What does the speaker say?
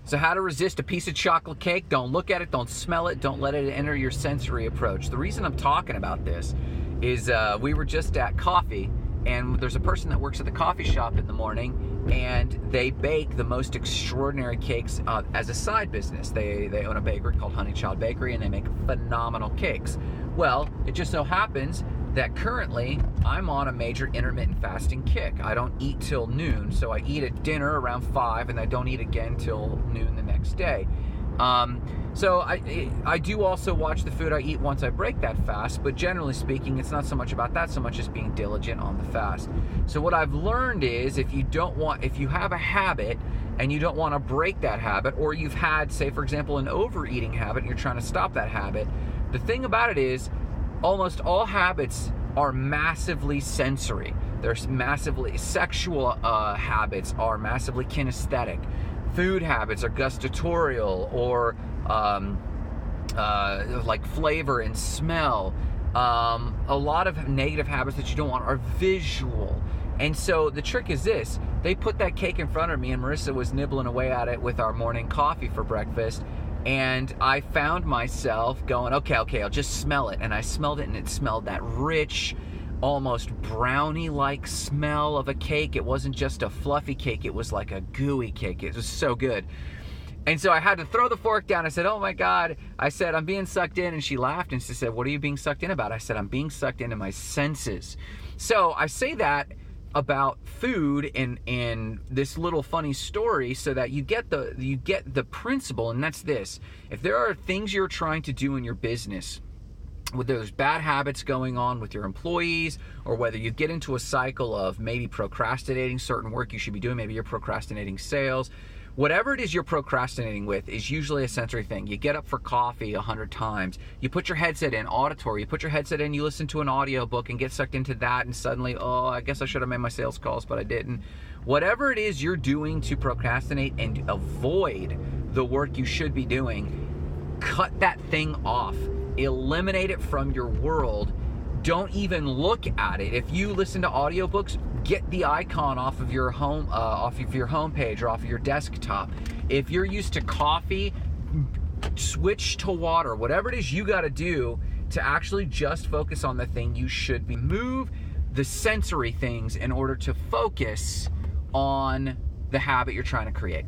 So how to resist a piece of chocolate cake? Don't look at it, don't smell it, don't let it enter your sensory approach. The reason I'm talking about this is we were just at coffee, and there's a person that works at the coffee shop in the morning, and they bake the most extraordinary cakes as a side business. They own a bakery called Honey Child Bakery, and they make phenomenal cakes. Well, it just so happens that currently I'm on a major intermittent fasting kick. I don't eat till noon, so I eat at dinner around 5, and I don't eat again till noon the next day. So I do also watch the food I eat once I break that fast, but generally speaking, it's not so much about that so much as being diligent on the fast. So what I've learned is if you have a habit and you don't want to break that habit, or you've had, say for example, an overeating habit and you're trying to stop that habit, the thing about it is almost all habits are massively sensory. There's massively sexual habits are massively kinesthetic. Food habits are gustatorial or like flavor and smell. A lot of negative habits that you don't want are visual. And so the trick is this: they put that cake in front of me, and Marissa was nibbling away at it with our morning coffee for breakfast. And I found myself going, okay, I'll just smell it. And I smelled it, and it smelled that rich, almost brownie-like smell of a cake. It wasn't just a fluffy cake, it was like a gooey cake. It was so good. And so I had to throw the fork down. I said, oh my God. I said, I'm being sucked in. And she laughed and she said, what are you being sucked in about? I said, I'm being sucked into my senses. So I say that about food in this little funny story so that you get the principle, and that's this: if there are things you're trying to do in your business, whether there's bad habits going on with your employees, or whether you get into a cycle of maybe procrastinating certain work you should be doing, maybe you're procrastinating sales, whatever it is you're procrastinating with is usually a sensory thing. You get up for coffee 100 times. You put your headset in, auditory. You put your headset in, you listen to an audiobook and get sucked into that, and suddenly, oh, I guess I should have made my sales calls, but I didn't. Whatever it is you're doing to procrastinate and avoid the work you should be doing, cut that thing off. Eliminate it from your world. Don't even look at it. If you listen to audiobooks, get the icon off of your home homepage or off of your desktop. If you're used to coffee, switch to water. Whatever it is you got to do to actually just focus on the thing you should be. Move the sensory things in order to focus on the habit you're trying to create.